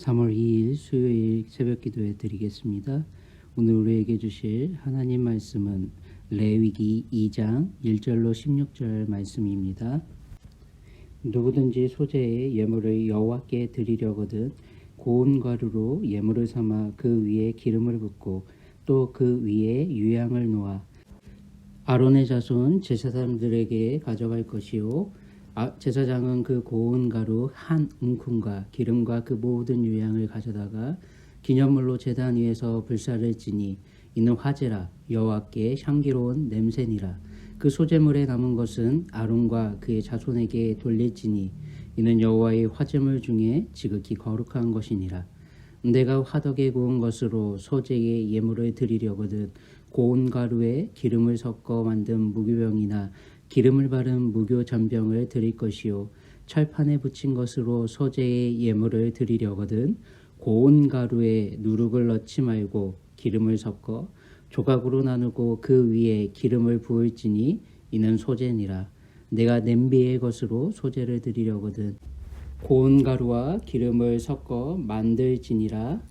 3월 2일 수요일 새벽 기도에 드리겠습니다. 오늘 우리에게 주실 하나님 말씀은 레위기 2장 1절로 16절 말씀입니다. 누구든지 소재의 예물을 여호와께 드리려거든 고운 가루로 예물을 삼아 그 위에 기름을 붓고 또 그 위에 유향을 놓아 아론의 자손 제사장들에게 가져갈 것이요 제사장은 그 고운 가루 한 움큼과 기름과 그 모든 유향을 가져다가 기념물로 제단 위에서 불사를 지니 이는 화제라 여호와께 향기로운 냄새니라. 그 소제물에 남은 것은 아론과 그의 자손에게 돌릴지니 이는 여호와의 화제물 중에 지극히 거룩한 것이니라. 내가 화덕에 구운 것으로 소제의 예물을 드리려거든 고운 가루에 기름을 섞어 만든 무교병이나 기름을 바른 무교 전병을 드릴 것이요 철판에 붙인 것으로 소재의 예물을 드리려거든 고운 가루에 누룩을 넣지 말고 기름을 섞어 조각으로 나누고 그 위에 기름을 부을지니 이는 소재니라. 내가 냄비의 것으로 소재를 드리려거든 고운 가루와 기름을 섞어 만들지니라.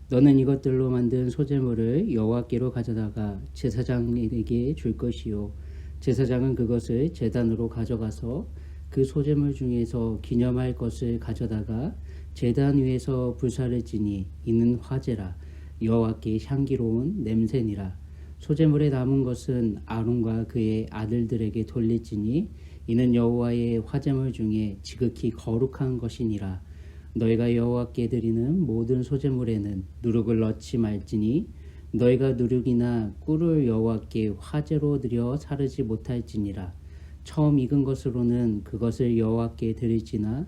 너는 이것들로 만든 소재물을 여호와께로 가져다가 제사장에게 줄 것이요 제사장은 그것을 제단으로 가져가서 그 소재물 중에서 기념할 것을 가져다가 제단 위에서 불사를 지니 이는 화제라 여호와께 향기로운 냄새니라. 소재물에 남은 것은 아론과 그의 아들들에게 돌릴지니 이는 여호와의 화제물 중에 지극히 거룩한 것이니라. 너희가 여호와께 드리는 모든 소재물에는 누룩을 넣지 말지니 너희가 누룩이나 꿀을 여호와께 화제로 드려 사르지 못할지니라. 처음 익은 것으로는 그것을 여호와께 드릴지나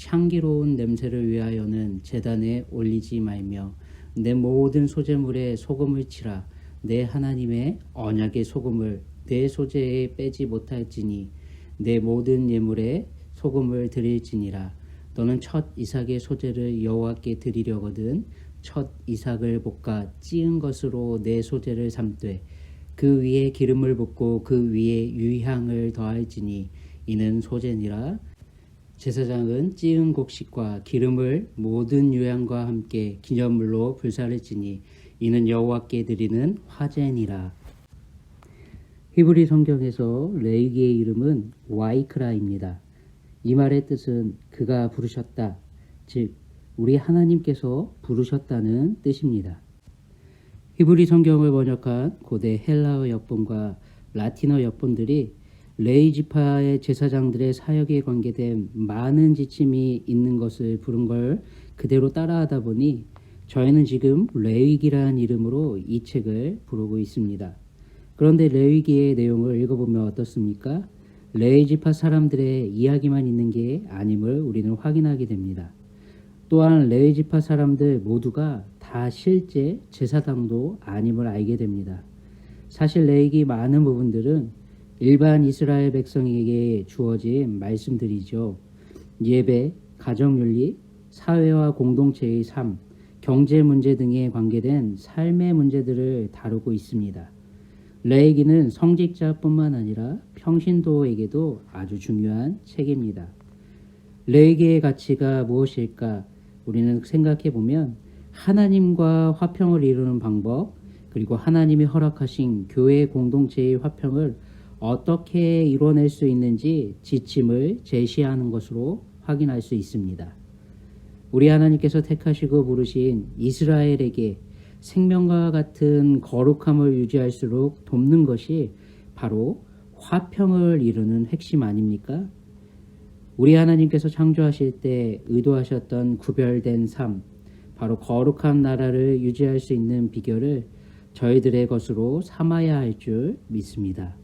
향기로운 냄새를 위하여는 제단에 올리지 말며 내 모든 소재물에 소금을 치라. 내 하나님의 언약의 소금을 내 소재에 빼지 못할지니 내 모든 예물에 소금을 드릴지니라. 너는 첫 이삭의 소재를 여호와께 드리려거든 첫 이삭을 볶아 찌은 것으로 내 소재를 삼되 그 위에 기름을 붓고 그 위에 유향을 더할지니 이는 소재니라. 제사장은 찌은 곡식과 기름을 모든 유향과 함께 기념물로 불사를 지니 이는 여호와께 드리는 화제니라. 히브리 성경에서 레위기의 이름은 와이크라입니다. 이 말의 뜻은 그가 부르셨다, 즉 우리 하나님께서 부르셨다는 뜻입니다. 히브리 성경을 번역한 고대 헬라어 역본과 라틴어 역본들이 레위 지파의 제사장들의 사역에 관계된 많은 지침이 있는 것을 부른 걸 그대로 따라하다 보니 저희는 지금 레위기라는 이름으로 이 책을 부르고 있습니다. 그런데 레위기의 내용을 읽어보면 어떻습니까? 레위 지파 사람들의 이야기만 있는 게 아님을 우리는 확인하게 됩니다. 또한 레위 지파 사람들 모두가 다 실제 제사장도 아님을 알게 됩니다. 사실 레위기 많은 부분들은 일반 이스라엘 백성에게 주어진 말씀들이죠. 예배, 가정윤리, 사회와 공동체의 삶, 경제 문제 등에 관계된 삶의 문제들을 다루고 있습니다. 레위기는 성직자뿐만 아니라 평신도에게도 아주 중요한 책입니다. 레위기의 가치가 무엇일까? 우리는 생각해 보면 하나님과 화평을 이루는 방법, 그리고 하나님이 허락하신 교회 공동체의 화평을 어떻게 이뤄낼 수 있는지 지침을 제시하는 것으로 확인할 수 있습니다. 우리 하나님께서 택하시고 부르신 이스라엘에게 생명과 같은 거룩함을 유지할수록 돕는 것이 바로 화평을 이루는 핵심 아닙니까? 우리 하나님께서 창조하실 때 의도하셨던 구별된 삶, 바로 거룩한 나라를 유지할 수 있는 비결을 저희들의 것으로 삼아야 할 줄 믿습니다.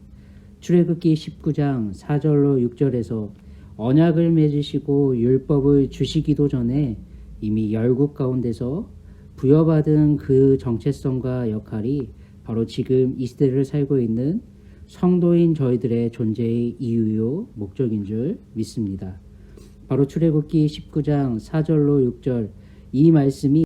출애굽기 19장 4절로 6절에서 언약을 맺으시고 율법을 주시기도 전에 이미 열국 가운데서 부여받은 그 정체성과 역할이 바로 지금 이 시대를 살고 있는 성도인 저희들의 존재의 이유요 목적인 줄 믿습니다. 바로 출애굽기 19장 4절로 6절 이 말씀이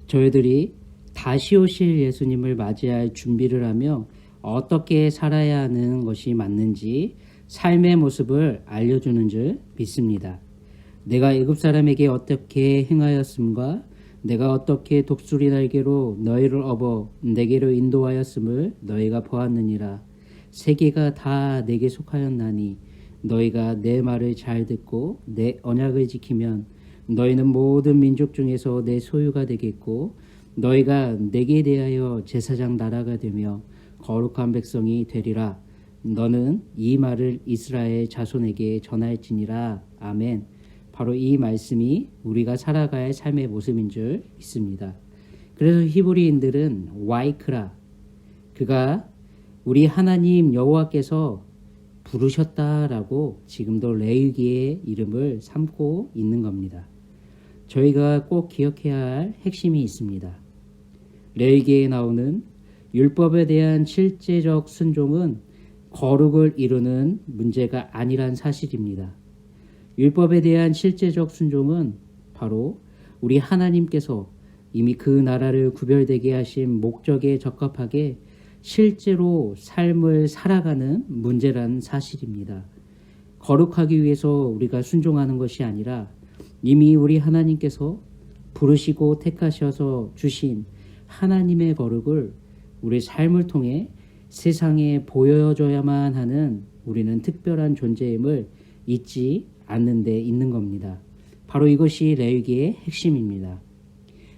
저희들이 다시 오실 예수님을 맞이할 준비를 하며 어떻게 살아야 하는 것이 맞는지 삶의 모습을 알려주는 줄 믿습니다. 내가 애굽 사람에게 어떻게 행하였음과 내가 어떻게 독수리 날개로 너희를 업어 내게로 인도하였음을 너희가 보았느니라. 세계가 다 내게 속하였나니 너희가 내 말을 잘 듣고 내 언약을 지키면 너희는 모든 민족 중에서 내 소유가 되겠고 너희가 내게 대하여 제사장 나라가 되며 거룩한 백성이 되리라. 너는 이 말을 이스라엘 자손에게 전할지니라. 아멘. 바로 이 말씀이 우리가 살아가야 할 삶의 모습인 줄 믿습니다. 그래서 히브리인들은 와이크라, 그가 우리 하나님 여호와께서 부르셨다라고 지금도 레위기의 이름을 삼고 있는 겁니다. 저희가 꼭 기억해야 할 핵심이 있습니다. 레위기에 나오는 율법에 대한 실제적 순종은 거룩을 이루는 문제가 아니란 사실입니다. 율법에 대한 실제적 순종은 바로 우리 하나님께서 이미 그 나라를 구별되게 하신 목적에 적합하게 실제로 삶을 살아가는 문제라는 사실입니다. 거룩하기 위해서 우리가 순종하는 것이 아니라 이미 우리 하나님께서 부르시고 택하셔서 주신 하나님의 거룩을 우리 삶을 통해 세상에 보여줘야만 하는 우리는 특별한 존재임을 잊지 않는 데 있는 겁니다. 바로 이것이 레위기의 핵심입니다.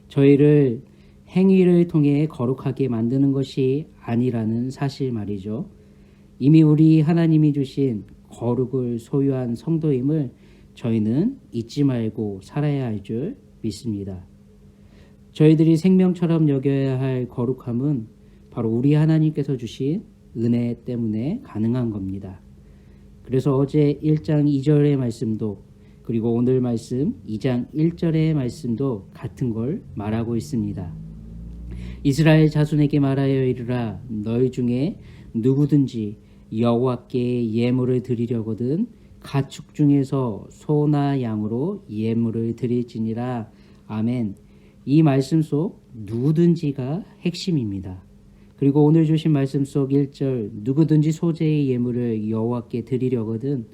저희를 행위를 통해 거룩하게 만드는 것이 아니라는 사실 말이죠. 이미 우리 하나님이 주신 거룩을 소유한 성도임을 저희는 잊지 말고 살아야 할 줄 믿습니다. 저희들이 생명처럼 여겨야 할 거룩함은 바로 우리 하나님께서 주신 은혜 때문에 가능한 겁니다. 그래서 어제 1장 2절의 말씀도 그리고 오늘 말씀 2장 1절의 말씀도 같은 걸 말하고 있습니다. 이스라엘 자손에게 말하여 이르라. 너희 중에 누구든지 여호와께 예물을 드리려거든 가축 중에서 소나 양으로 예물을 드릴지니라. 아멘. 이 말씀 속 누구든지가 핵심입니다. 그리고 오늘 주신 말씀 속 1절 누구든지 소재의 예물을 여호와께 드리려거든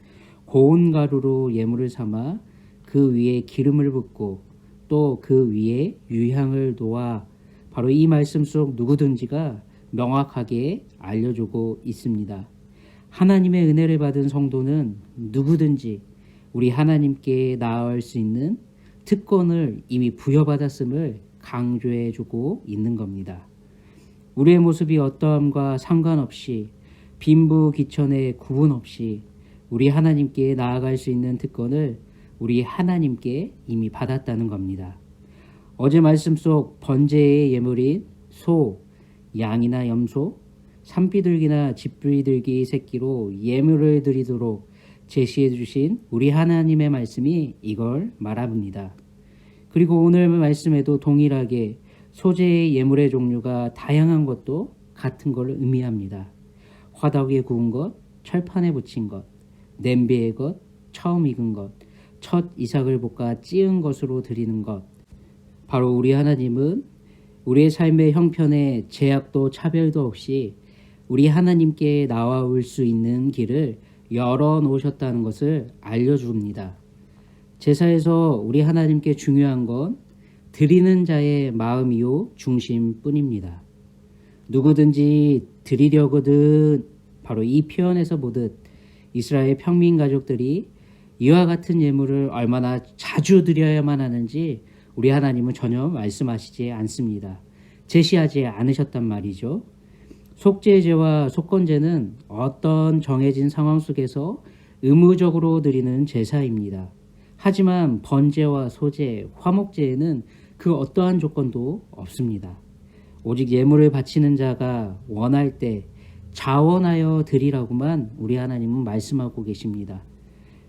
고운 가루로 예물을 삼아 그 위에 기름을 붓고 또 그 위에 유향을 놓아. 바로 이 말씀 속 누구든지가 명확하게 알려주고 있습니다. 하나님의 은혜를 받은 성도는 누구든지 우리 하나님께 나아갈 수 있는 특권을 이미 부여받았음을 강조해주고 있는 겁니다. 우리의 모습이 어떠함과 상관없이 빈부귀천의 구분 없이 우리 하나님께 나아갈 수 있는 특권을 우리 하나님께 이미 받았다는 겁니다. 어제 말씀 속 번제의 예물인 소, 양이나 염소, 산비둘기나 집비둘기 새끼로 예물을 드리도록 제시해 주신 우리 하나님의 말씀이 이걸 말합니다. 그리고 오늘 말씀에도 동일하게 소재의 예물의 종류가 다양한 것도 같은 걸 의미합니다. 화덕에 구운 것, 철판에 붙인 것, 냄비의 것, 처음 익은 것, 첫 이삭을 볶아 찌은 것으로 드리는 것. 바로 우리 하나님은 우리의 삶의 형편에 제약도 차별도 없이 우리 하나님께 나아올 수 있는 길을 열어놓으셨다는 것을 알려줍니다. 제사에서 우리 하나님께 중요한 건 드리는 자의 마음이요 중심뿐입니다. 누구든지 드리려거든 바로 이 표현에서 보듯 이스라엘 평민 가족들이 이와 같은 예물을 얼마나 자주 드려야만 하는지 우리 하나님은 전혀 말씀하시지 않습니다. 제시하지 않으셨단 말이죠. 속죄제와 속건제는 어떤 정해진 상황 속에서 의무적으로 드리는 제사입니다. 하지만 번제와 소제, 화목제에는 그 어떠한 조건도 없습니다. 오직 예물을 바치는 자가 원할 때 자원하여 드리라고만 우리 하나님은 말씀하고 계십니다.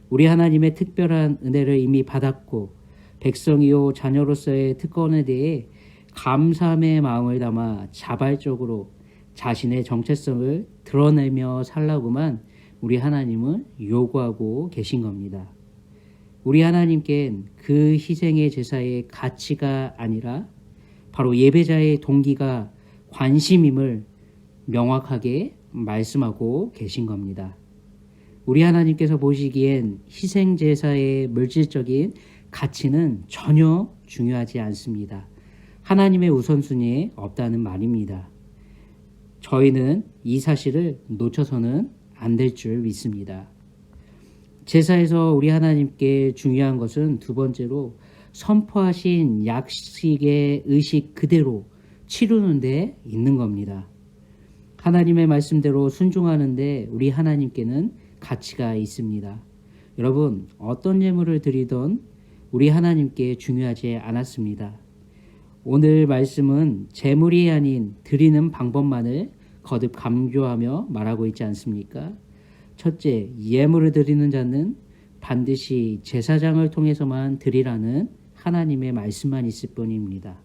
우리 하나님의 특별한 은혜를 이미 받았고 백성이요 자녀로서의 특권에 대해 감사함의 마음을 담아 자발적으로 자신의 정체성을 드러내며 살라고만 우리 하나님은 요구하고 계신 겁니다. 우리 하나님께는 그 희생의 제사의 가치가 아니라 바로 예배자의 동기가 관심임을 명확하게 말씀하고 계신 겁니다. 우리 하나님께서 보시기엔 희생제사의 물질적인 가치는 전혀 중요하지 않습니다. 하나님의 우선순위에 없다는 말입니다. 저희는 이 사실을 놓쳐서는 안 될 줄 믿습니다. 제사에서 우리 하나님께 중요한 것은 두 번째로 선포하신 약식의 의식 그대로 치르는 데 있는 겁니다. 하나님의 말씀대로 순종하는데 우리 하나님께는 가치가 있습니다. 여러분, 어떤 예물을 드리던 우리 하나님께 중요하지 않았습니다. 오늘 말씀은 제물이 아닌 드리는 방법만을 거듭 강조하며 말하고 있지 않습니까? 첫째, 예물을 드리는 자는 반드시 제사장을 통해서만 드리라는 하나님의 말씀만 있을 뿐입니다.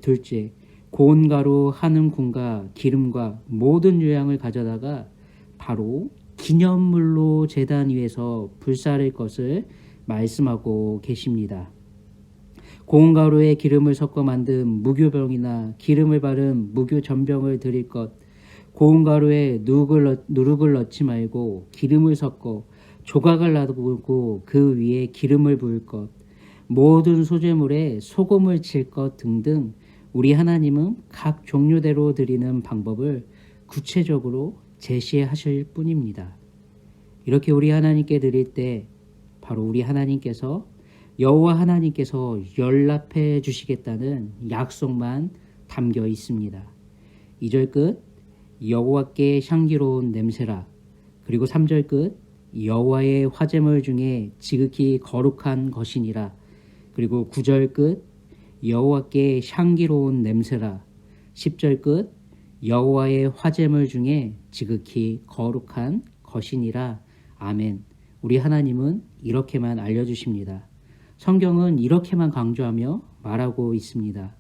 둘째, 고운 가루 한 움큼과 기름과 모든 요양을 가져다가 바로 기념물로 제단 위에서 불사를 것을 말씀하고 계십니다. 고운 가루에 기름을 섞어 만든 무교병이나 기름을 바른 무교전병을 드릴 것, 고운 가루에 누룩을 넣지 말고 기름을 섞어 조각을 놔두고 그 위에 기름을 부을 것, 모든 소재물에 소금을 칠 것 등등 우리 하나님은 각 종류대로 드리는 방법을 구체적으로 제시하실 뿐입니다. 이렇게 우리 하나님께 드릴 때 바로 우리 하나님께서 여호와 하나님께서 연락해 주시겠다는 약속만 담겨 있습니다. 2절 끝 여호와께 향기로운 냄새라. 그리고 3절 끝 여호와의 화제물 중에 지극히 거룩한 것이니라. 그리고 9절 끝 여호와께 향기로운 냄새라. 10절 끝 여호와의 화제물 중에 지극히 거룩한 것이니라. 아멘. 우리 하나님은 이렇게만 알려주십니다. 성경은 이렇게만 강조하며 말하고 있습니다.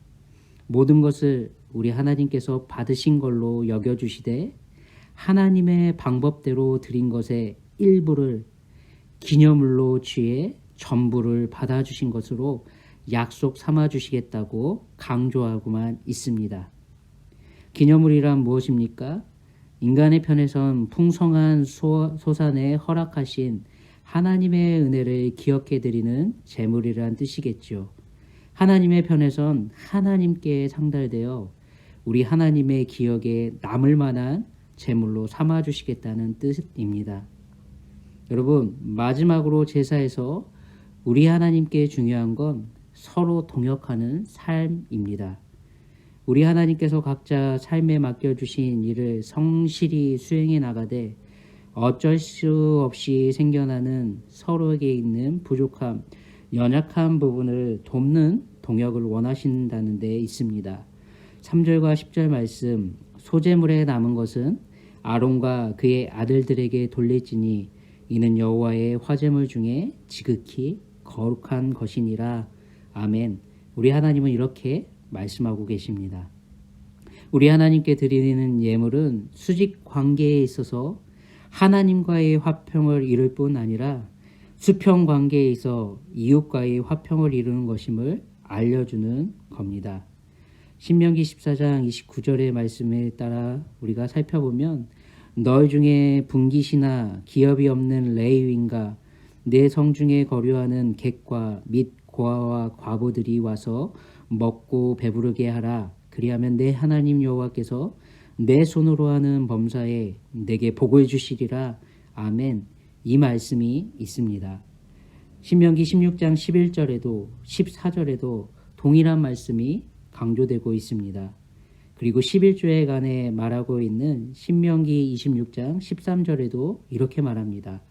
모든 것을 우리 하나님께서 받으신 걸로 여겨주시되 하나님의 방법대로 드린 것의 일부를 기념물로 취해 전부를 받아주신 것으로 약속 삼아주시겠다고 강조하고만 있습니다. 기념물이란 무엇입니까? 인간의 편에선 풍성한 소산에 허락하신 하나님의 은혜를 기억해드리는 제물이란 뜻이겠죠. 하나님의 편에선 하나님께 상달되어 우리 하나님의 기억에 남을 만한 제물로 삼아주시겠다는 뜻입니다. 여러분, 마지막으로 제사에서 우리 하나님께 중요한 건 서로 동역하는 삶입니다. 우리 하나님께서 각자 삶에 맡겨주신 일을 성실히 수행해 나가되 어쩔 수 없이 생겨나는 서로에게 있는 부족함, 연약한 부분을 돕는 동역을 원하신다는 데 있습니다. 3절과 10절 말씀, 소재물에 남은 것은 아론과 그의 아들들에게 돌릴지니 이는 여호와의 화제물 중에 지극히 거룩한 것이니라. 아멘. 우리 하나님은 이렇게 말씀하고 계십니다. 우리 하나님께 드리는 예물은 수직 관계에 있어서 하나님과의 화평을 이룰 뿐 아니라 수평 관계에 있어 이웃과의 화평을 이루는 것임을 알려주는 겁니다. 신명기 14장 29절의 말씀에 따라 우리가 살펴보면 너희 중에 분깃이나 기업이 없는 레위인과 내 성중에 거류하는 객과 및 고아와 과부들이 와서 먹고 배부르게 하라. 그리하면 내 하나님 여호와께서 내 손으로 하는 범사에 내게 복을 주시리라. 아멘. 이 말씀이 있습니다. 신명기 16장 11절에도 14절에도 동일한 말씀이 강조되고 있습니다. 그리고 11조에 관해 말하고 있는 신명기 26장 13절에도 이렇게 말합니다.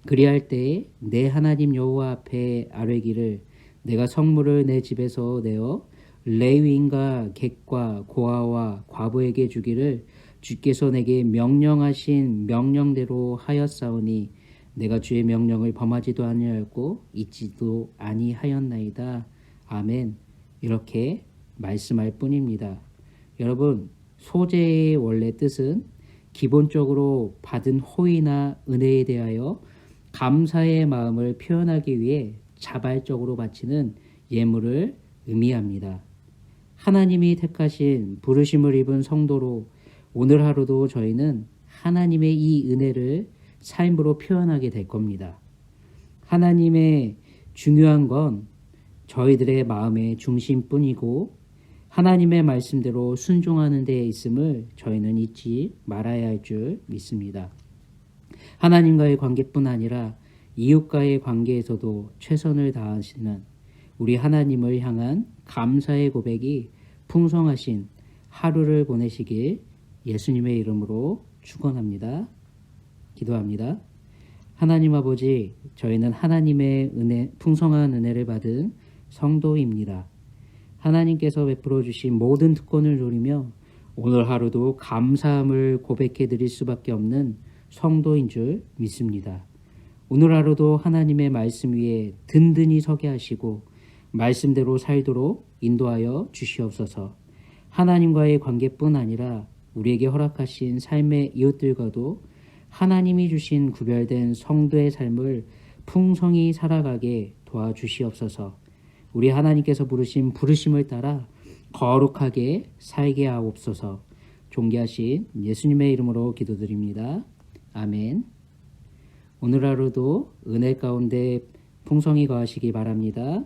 그리할 때에 내 하나님 여호와 앞에 아뢰기를 내가 성물을 내 집에서 내어 레위인과 객과 고아와 과부에게 주기를 주께서 내게 명령하신 명령대로 하였사오니 내가 주의 명령을 범하지도 아니하였고 잊지도 아니하였나이다. 아멘. 이렇게 말씀할 뿐입니다. 여러분, 소재의 원래 뜻은 기본적으로 받은 호의나 은혜에 대하여 감사의 마음을 표현하기 위해 자발적으로 바치는 예물을 의미합니다. 하나님이 택하신 부르심을 입은 성도로 오늘 하루도 저희는 하나님의 이 은혜를 삶으로 표현하게 될 겁니다. 하나님의 중요한 건 저희들의 마음의 중심뿐이고 하나님의 말씀대로 순종하는 데에 있음을 저희는 잊지 말아야 할 줄 믿습니다. 하나님과의 관계뿐 아니라 이웃과의 관계에서도 최선을 다하시는 우리 하나님을 향한 감사의 고백이 풍성하신 하루를 보내시길 예수님의 이름으로 축원합니다. 기도합니다. 하나님 아버지, 저희는 하나님의 은혜, 풍성한 은혜를 받은 성도입니다. 하나님께서 베풀어 주신 모든 특권을 누리며 오늘 하루도 감사함을 고백해 드릴 수밖에 없는 성도인 줄 믿습니다. 오늘 하루도 하나님의 말씀 위에 든든히 서게 하시고 말씀대로 살도록 인도하여 주시옵소서. 하나님과의 관계뿐 아니라 우리에게 허락하신 삶의 이웃들과도 하나님이 주신 구별된 성도의 삶을 풍성히 살아가게 도와주시옵소서. 우리 하나님께서 부르신 부르심을 따라 거룩하게 살게 하옵소서. 존귀하신 예수님의 이름으로 기도드립니다. 아멘. 오늘 하루도 은혜 가운데 풍성히 거하시기 바랍니다.